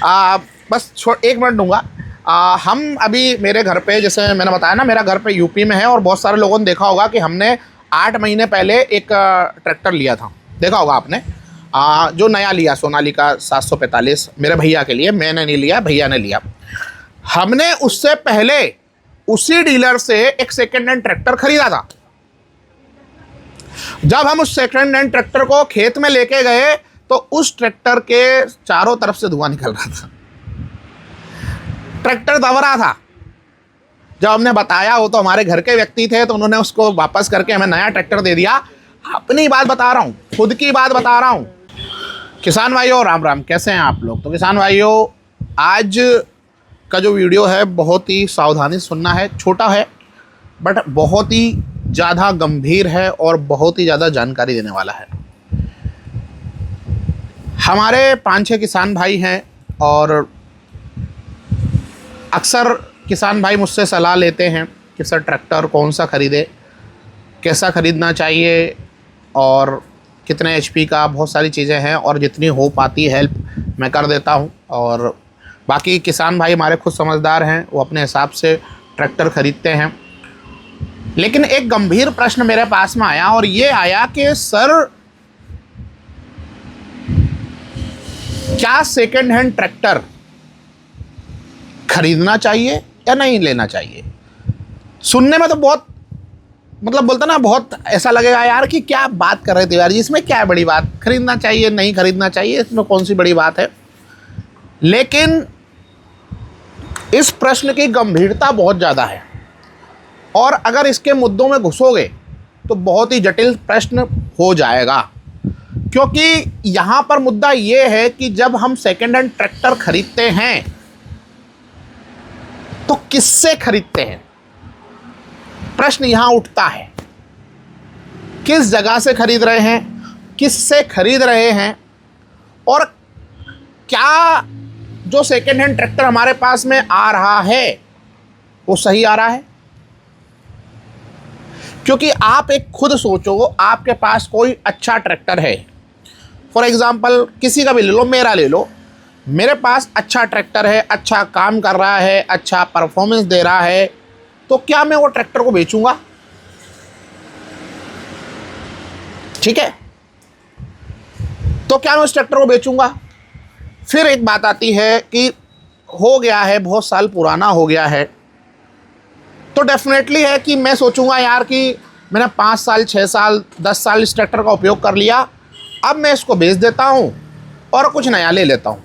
बस 1 मिनट दूंगा। हम अभी मेरे घर पे, जैसे मैंने बताया ना, मेरा घर पे यूपी में है और बहुत सारे लोगों ने देखा होगा कि हमने 8 महीने पहले एक ट्रैक्टर लिया था, देखा होगा आपने। जो नया लिया सोनालिका 745 मेरे भैया के लिए, मैंने नहीं लिया, भैया ने लिया। हमने उससे पहले उसी डीलर से एक सेकेंड हैंड ट्रैक्टर खरीदा था। जब हम उस सेकेंड हैंड ट्रैक्टर को खेत में लेके गए तो उस ट्रैक्टर के चारों तरफ से धुआं निकल रहा था, ट्रैक्टर दब रहा था। जब हमने बताया, वो तो हमारे घर के व्यक्ति थे, तो उन्होंने उसको वापस करके हमें नया ट्रैक्टर दे दिया। अपनी बात बता रहा हूँ, खुद की बात बता रहा हूँ। किसान भाइयों राम राम, कैसे हैं आप लोग। तो किसान भाइयों, आज का जो वीडियो है बहुत ही सावधानी सुनना है। छोटा है बट बहुत ही ज़्यादा गंभीर है और बहुत ही ज़्यादा जानकारी देने वाला है। हमारे 5-6 किसान भाई हैं और अक्सर किसान भाई मुझसे सलाह लेते हैं कि सर ट्रैक्टर कौन सा ख़रीदे, कैसा ख़रीदना चाहिए और कितने HP का, बहुत सारी चीज़ें हैं और जितनी हो पाती हेल्प मैं कर देता हूं। और बाकी किसान भाई हमारे खुद समझदार हैं, वो अपने हिसाब से ट्रैक्टर ख़रीदते हैं। लेकिन एक गंभीर प्रश्न मेरे पास में आया और ये आया कि सर क्या सेकेंड हैंड ट्रैक्टर खरीदना चाहिए या नहीं लेना चाहिए। सुनने में तो बहुत, मतलब बोलता ना, बहुत ऐसा लगेगा यार कि क्या बात कर रहे थे यार, इसमें क्या है बड़ी बात, खरीदना चाहिए नहीं खरीदना चाहिए, इसमें कौन सी बड़ी बात है। लेकिन इस प्रश्न की गंभीरता बहुत ज़्यादा है और अगर इसके मुद्दों में घुसोगे तो बहुत ही जटिल प्रश्न हो जाएगा। क्योंकि यहाँ पर मुद्दा ये है कि जब हम सेकेंड हैंड ट्रैक्टर खरीदते हैं तो किससे खरीदते हैं, प्रश्न यहाँ उठता है। किस जगह से खरीद रहे हैं, किससे खरीद रहे हैं और क्या जो सेकेंड हैंड ट्रैक्टर हमारे पास में आ रहा है वो सही आ रहा है। क्योंकि आप एक खुद सोचो, आपके पास कोई अच्छा ट्रैक्टर है, फॉर एग्जांपल किसी का भी ले लो, मेरा ले लो, मेरे पास अच्छा ट्रैक्टर है, अच्छा काम कर रहा है, अच्छा परफॉर्मेंस दे रहा है, तो क्या मैं वो ट्रैक्टर को बेचूंगा। ठीक है, तो क्या मैं उस ट्रैक्टर को बेचूंगा। फिर एक बात आती है कि हो गया है, बहुत साल पुराना हो गया है, तो डेफिनेटली है कि मैं सोचूंगा यार कि मैंने 5 साल 6 साल 10 साल इस ट्रैक्टर का उपयोग कर लिया, अब मैं इसको बेच देता हूं और कुछ नया ले लेता हूं।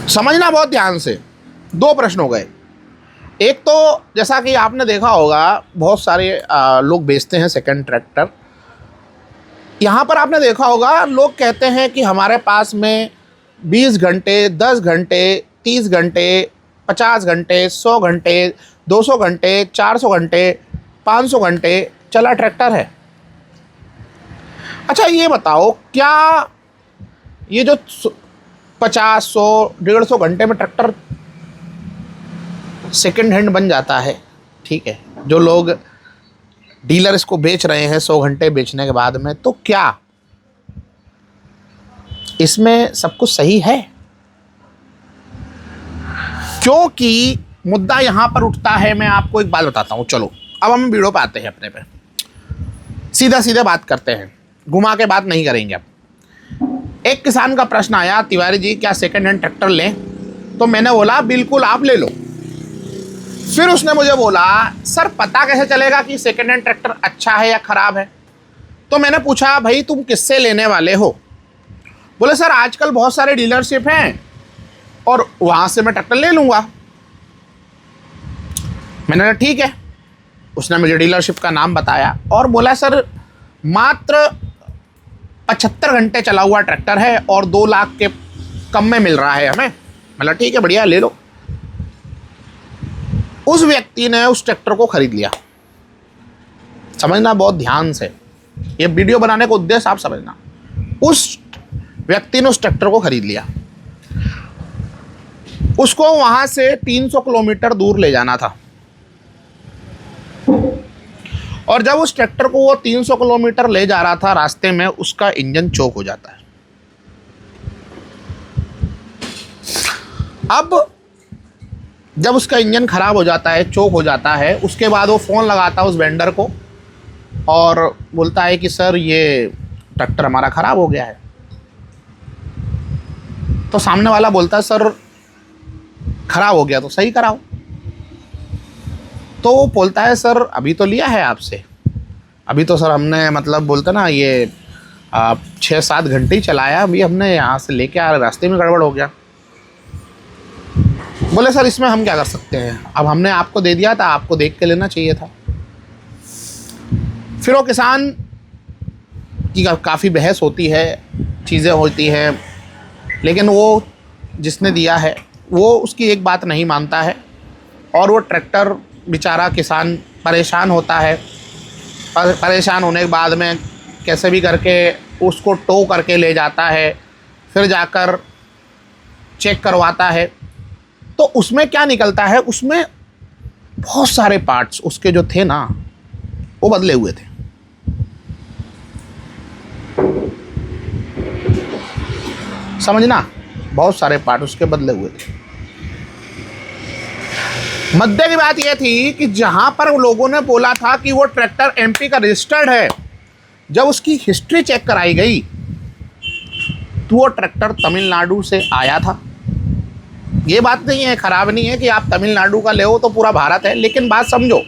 समझना बहुत ध्यान से, 2 प्रश्न हो गए। एक तो जैसा कि आपने देखा होगा बहुत सारे लोग बेचते हैं सेकंड ट्रैक्टर। यहाँ पर आपने देखा होगा लोग कहते हैं कि हमारे पास में 20 घंटे 10 घंटे 30 घंटे 50 घंटे 100 घंटे 200 घंटे 400 घंटे 500 घंटे चला ट्रैक्टर है। अच्छा ये बताओ, क्या ये जो 50 100 150 घंटे में ट्रैक्टर सेकेंड हैंड बन जाता है, ठीक है, जो लोग डीलर इसको बेच रहे हैं 100 घंटे बेचने के बाद में, तो क्या इसमें सब कुछ सही है। क्योंकि मुद्दा यहां पर उठता है, मैं आपको एक बात बताता हूं। चलो अब हम वीडियो पे आते हैं, अपने पे सीधा सीधा बात करते हैं, घुमा के बात नहीं करेंगे। अब एक किसान का प्रश्न आया, तिवारी जी क्या सेकेंड हैंड ट्रैक्टर लें, तो मैंने बोला बिल्कुल आप ले लो। फिर उसने मुझे बोला सर पता कैसे चलेगा कि सेकेंड हैंड ट्रैक्टर अच्छा है या ख़राब है। तो मैंने पूछा भाई तुम किससे लेने वाले हो। बोले सर आजकल बहुत सारे डीलरशिप हैं और वहाँ से मैं ट्रैक्टर ले लूँगा। मैंने कहा ठीक है। उसने मुझे डीलरशिप का नाम बताया और बोला सर मात्र 75 घंटे चला हुआ ट्रैक्टर है और 2 लाख के कम में मिल रहा है हमें। मतलब ठीक है, बढ़िया, ले लो। उस व्यक्ति ने उस ट्रैक्टर को खरीद लिया। समझना बहुत ध्यान से, ये वीडियो बनाने का उद्देश्य आप समझना। उस व्यक्ति ने उस ट्रैक्टर को खरीद लिया। उसको वहां से 300 किलोमीटर दूर ले जाना था और जब उस ट्रैक्टर को वो 300 किलोमीटर ले जा रहा था, रास्ते में उसका इंजन चोक हो जाता है। अब जब उसका इंजन ख़राब हो जाता है, चोक हो जाता है, उसके बाद वो फ़ोन लगाता है उस वेंडर को और बोलता है कि सर ये ट्रैक्टर हमारा ख़राब हो गया है। तो सामने वाला बोलता है सर ख़राब हो गया तो सही कराओ। तो वो बोलता है सर अभी तो लिया है आपसे, अभी तो सर हमने मतलब बोलते ना ये 6-7 घंटे ही चलाया, अभी हमने यहाँ से लेके आ रास्ते में गड़बड़ हो गया। बोले सर इसमें हम क्या कर सकते हैं, अब हमने आपको दे दिया था, आपको देख के लेना चाहिए था। फिर वो किसान की काफ़ी बहस होती है, चीज़ें होती हैं, लेकिन वो जिसने दिया है वो उसकी एक बात नहीं मानता है और वो ट्रैक्टर बेचारा किसान परेशान होता है। परेशान होने के बाद में कैसे भी करके उसको टो करके ले जाता है, फिर जाकर चेक करवाता है। तो उसमें क्या निकलता है, उसमें बहुत सारे पार्ट्स उसके जो थे ना वो बदले हुए थे। समझना, बहुत सारे पार्ट उसके बदले हुए थे। मध्य की बात यह थी कि जहां पर लोगों ने बोला था कि वो ट्रैक्टर एमपी का रजिस्टर्ड है, जब उसकी हिस्ट्री चेक कराई गई तो वो ट्रैक्टर तमिलनाडु से आया था। ये बात नहीं है, ख़राब नहीं है कि आप तमिलनाडु का ले हो तो पूरा भारत है, लेकिन बात समझो,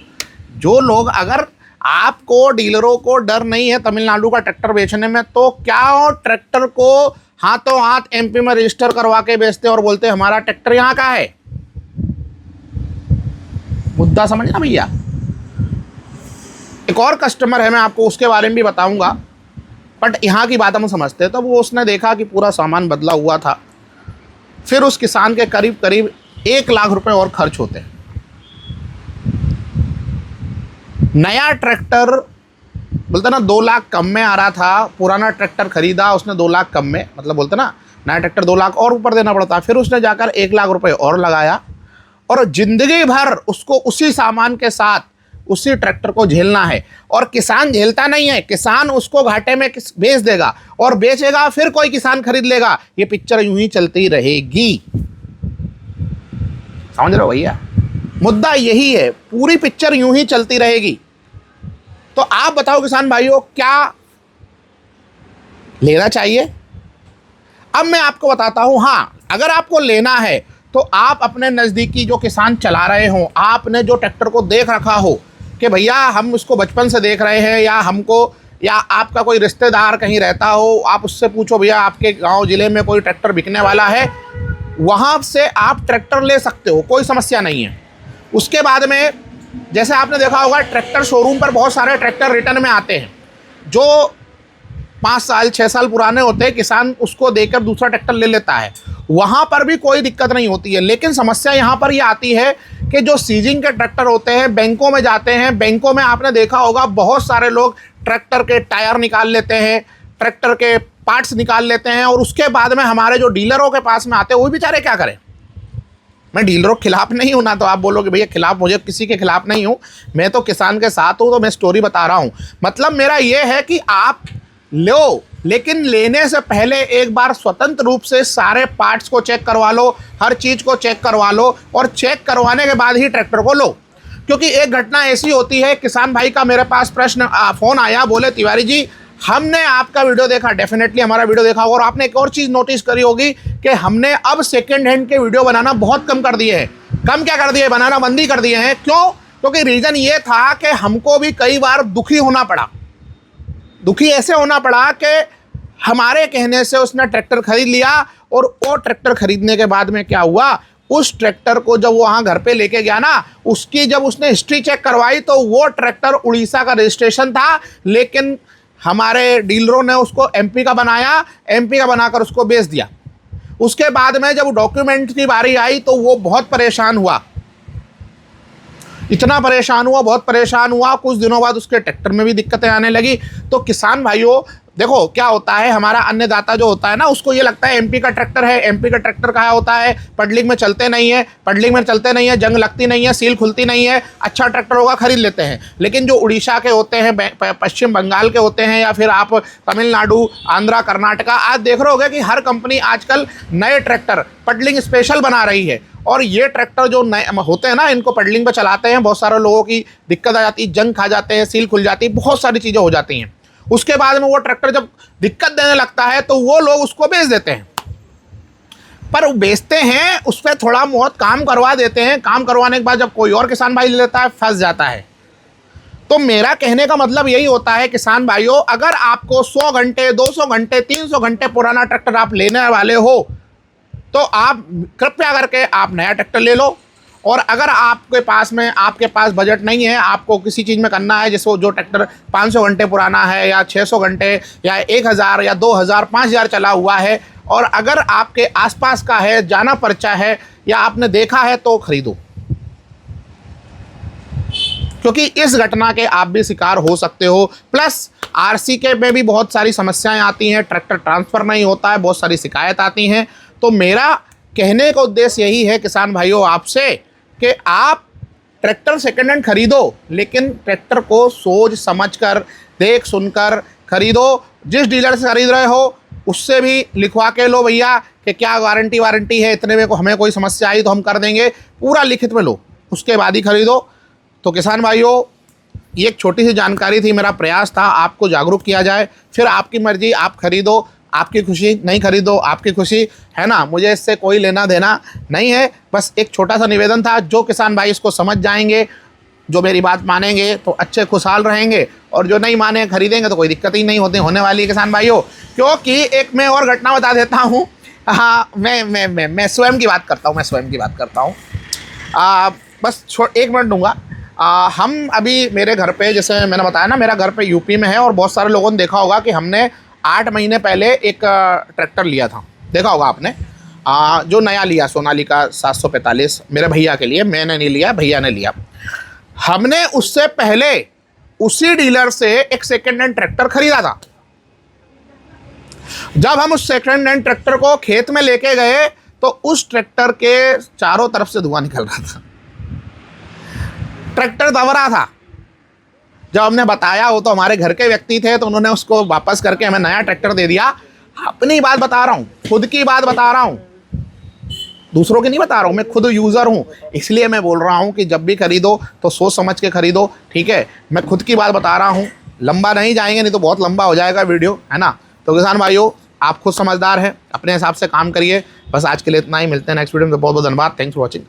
जो लोग, अगर आपको डीलरों को डर नहीं है तमिलनाडु का ट्रैक्टर बेचने में, तो क्या वो ट्रैक्टर को हाथों हाथ एमपी में रजिस्टर करवा के बेचते और बोलते हमारा ट्रैक्टर यहाँ का है। मुद्दा समझना भैया। एक और कस्टमर है, मैं आपको उसके बारे में भी बताऊंगा, बट यहाँ की बात हम समझते हैं। तब वो उसने देखा कि पूरा सामान बदला हुआ था। फिर उस किसान के करीब करीब 1 लाख रुपए और खर्च होते हैं। नया ट्रैक्टर बोलते ना 2 लाख कम में आ रहा था, पुराना ट्रैक्टर खरीदा उसने 2 लाख कम में, मतलब बोलते ना नया ट्रैक्टर 2 लाख और ऊपर देना पड़ता। फिर उसने जाकर 1 लाख रुपए और लगाया और जिंदगी भर उसको उसी सामान के साथ उसी ट्रैक्टर को झेलना है। और किसान झेलता नहीं है, किसान उसको घाटे में बेच देगा और बेचेगा, फिर कोई किसान खरीद लेगा। ये पिक्चर यूं ही चलती रहेगी। समझ रहे हो भैया, मुद्दा यही है, पूरी पिक्चर यूं ही चलती रहेगी। तो आप बताओ किसान भाइयों, क्या लेना चाहिए? अब मैं आपको बताता हूं। हाँ, अगर आपको लेना है तो आप अपने नज़दीकी जो किसान चला रहे हों, आपने जो ट्रैक्टर को देख रखा हो कि भैया हम उसको बचपन से देख रहे हैं, या हमको, या आपका कोई रिश्तेदार कहीं रहता हो, आप उससे पूछो भैया आपके गांव ज़िले में कोई ट्रैक्टर बिकने वाला है, वहाँ से आप ट्रैक्टर ले सकते हो, कोई समस्या नहीं है। उसके बाद में जैसे आपने देखा होगा ट्रैक्टर शोरूम पर बहुत सारे ट्रैक्टर रिटर्न में आते हैं जो 5 साल 6 साल पुराने होते हैं, किसान उसको देकर दूसरा ट्रैक्टर ले लेता है, वहाँ पर भी कोई दिक्कत नहीं होती है। लेकिन समस्या यहाँ पर ये आती है कि जो सीजिंग के ट्रैक्टर होते हैं, बैंकों में जाते हैं, बैंकों में आपने देखा होगा बहुत सारे लोग ट्रैक्टर के टायर निकाल लेते हैं, ट्रैक्टर के पार्ट्स निकाल लेते हैं, और उसके बाद में हमारे जो डीलरों के पास में आते हैं वो बेचारे क्या करें। मैं डीलरों के खिलाफ नहीं हूँ ना, तो आप बोलोगे भैया खिलाफ, मुझे किसी के खिलाफ नहीं हूँ, मैं तो किसान के साथ हूँ, तो मैं स्टोरी बता रहा हूँ। मतलब मेरा ये है कि आप लो, लेकिन लेने से पहले एक बार स्वतंत्र रूप से सारे पार्ट्स को चेक करवा लो, हर चीज़ को चेक करवा लो, और चेक करवाने के बाद ही ट्रैक्टर को लो। क्योंकि एक घटना ऐसी होती है, किसान भाई का मेरे पास फ़ोन आया, बोले तिवारी जी हमने आपका वीडियो देखा, डेफिनेटली हमारा वीडियो देखा होगा, और आपने एक और चीज़ नोटिस करी होगी कि हमने अब सेकेंड हैंड के वीडियो बनाना बहुत कम कर दिए हैं। कम क्या कर दिए, बनाना बंद ही कर दिए हैं। क्यों? क्योंकि रीज़न ये था कि हमको भी कई बार दुखी होना पड़ा। दुखी ऐसे होना पड़ा कि हमारे कहने से उसने ट्रैक्टर खरीद लिया, और वो ट्रैक्टर खरीदने के बाद में क्या हुआ, उस ट्रैक्टर को जब वो वहाँ घर पे लेके गया ना, उसकी जब उसने हिस्ट्री चेक करवाई तो वो ट्रैक्टर उड़ीसा का रजिस्ट्रेशन था, लेकिन हमारे डीलरों ने उसको एमपी का बनाया, एमपी का बनाकर उसको बेच दिया। उसके बाद में जब डॉक्यूमेंट की बारी आई तो वो बहुत परेशान हुआ, इतना परेशान हुआ, बहुत परेशान हुआ। कुछ दिनों बाद उसके ट्रैक्टर में भी दिक्कतें आने लगी। तो किसान भाइयों, देखो क्या होता है, हमारा अन्नदाता जो होता है ना, उसको ये लगता है एमपी का ट्रैक्टर है, एमपी का ट्रैक्टर कहाँ होता है, पडलिंग में चलते नहीं है, पडलिंग में चलते नहीं है, जंग लगती नहीं है, सील खुलती नहीं है, अच्छा ट्रैक्टर होगा, खरीद लेते हैं। लेकिन जो उड़ीसा के होते हैं, पश्चिम बंगाल के होते हैं, या फिर आप तमिलनाडु, आंध्रा, कर्नाटका, आज देख रहे होगे कि हर कंपनी आजकल नए ट्रैक्टर पडलिंग स्पेशल बना रही है। और ये ट्रैक्टर जो नए होते हैं ना, इनको पडलिंग पर चलाते हैं, बहुत सारे लोगों की दिक्कत आ जाती है, जंग खा जाते हैं, सील खुल जाती है, बहुत सारी चीज़ें हो जाती हैं। उसके बाद में वो ट्रैक्टर जब दिक्कत देने लगता है तो वो लोग उसको बेच देते हैं। पर वो बेचते हैं, उस पर थोड़ा बहुत काम करवा देते हैं, काम करवाने के बाद जब कोई और किसान भाई ले लेता है, फंस जाता है। तो मेरा कहने का मतलब यही होता है किसान भाइयों, अगर आपको 100 घंटे, 200 घंटे, 300 घंटे पुराना ट्रैक्टर आप लेने वाले हो, तो आप कृपया करके आप नया ट्रैक्टर ले लो। और अगर आपके पास बजट नहीं है, आपको किसी चीज़ में करना है, जैसे जो ट्रैक्टर 500 घंटे पुराना है, या 600 घंटे, या 1000 या 2000, 5000 चला हुआ है, और अगर आपके आसपास का है, जाना पर्चा है, या आपने देखा है, तो खरीदो। क्योंकि इस घटना के आप भी शिकार हो सकते हो। प्लस आरसी के में भी बहुत सारी समस्याएं आती हैं, ट्रैक्टर ट्रांसफ़र नहीं होता है, बहुत सारी शिकायत आती हैं। तो मेरा कहने का उद्देश्य यही है किसान भाइयों आपसे, कि आप ट्रैक्टर सेकेंड हैंड खरीदो, लेकिन ट्रैक्टर को सोच समझ कर, देख सुनकर खरीदो। जिस डीलर से खरीद रहे हो उससे भी लिखवा के लो भैया कि क्या वारंटी है, इतने में को हमें कोई समस्या आई तो हम कर देंगे, पूरा लिखित में लो, उसके बाद ही खरीदो। तो किसान भाइयों, ये एक छोटी सी जानकारी थी, मेरा प्रयास था आपको जागरूक किया जाए। फिर आपकी मर्जी, आप खरीदो, आपकी खुशी, नहीं खरीदो आपकी खुशी, है ना, मुझे इससे कोई लेना देना नहीं है। बस एक छोटा सा निवेदन था, जो किसान भाई इसको समझ जाएंगे, जो मेरी बात मानेंगे, तो अच्छे खुशहाल रहेंगे, और जो नहीं माने खरीदेंगे तो कोई दिक्कत ही नहीं होने वाली है किसान भाइयों। क्योंकि एक मैं और घटना बता देता हूँ। हाँ, मैं स्वयं की बात करता हूँ। बस एक मिनट दूंगा। हम अभी मेरे घर पे, जैसे मैंने बताया ना, मेरा घर पे यूपी में है, और बहुत सारे लोगों ने देखा होगा कि हमने 8 महीने पहले एक ट्रैक्टर लिया था, देखा होगा आपने, जो नया लिया, सोनालिका 745, मेरे भैया के लिए, मैंने नहीं लिया, भैया ने लिया। हमने उससे पहले उसी डीलर से एक सेकेंड हैंड ट्रैक्टर खरीदा था। जब हम उस सेकेंड हैंड ट्रैक्टर को खेत में लेके गए, तो उस ट्रैक्टर के चारों तरफ से धुआं निकल रहा था, ट्रैक्टर दब रहा था। जब हमने बताया, वो तो हमारे घर के व्यक्ति थे, तो उन्होंने उसको वापस करके हमें नया ट्रैक्टर दे दिया। अपनी बात बता रहा हूँ, खुद की बात बता रहा हूँ, दूसरों की नहीं बता रहा हूँ, मैं खुद यूज़र हूँ, इसलिए मैं बोल रहा हूँ कि जब भी खरीदो तो सोच समझ के खरीदो, ठीक है। मैं खुद की बात बता रहा हूँ, लंबा नहीं जाएंगे, नहीं तो बहुत लंबा हो जाएगा वीडियो, है ना। तो किसान भाइयों, आप खुद समझदार हैं, अपने हिसाब से काम करिए। बस आज के लिए इतना ही, मिलते हैं नेक्स्ट वीडियो में। बहुत बहुत धन्यवाद, थैंक्स फॉर वॉचिंग।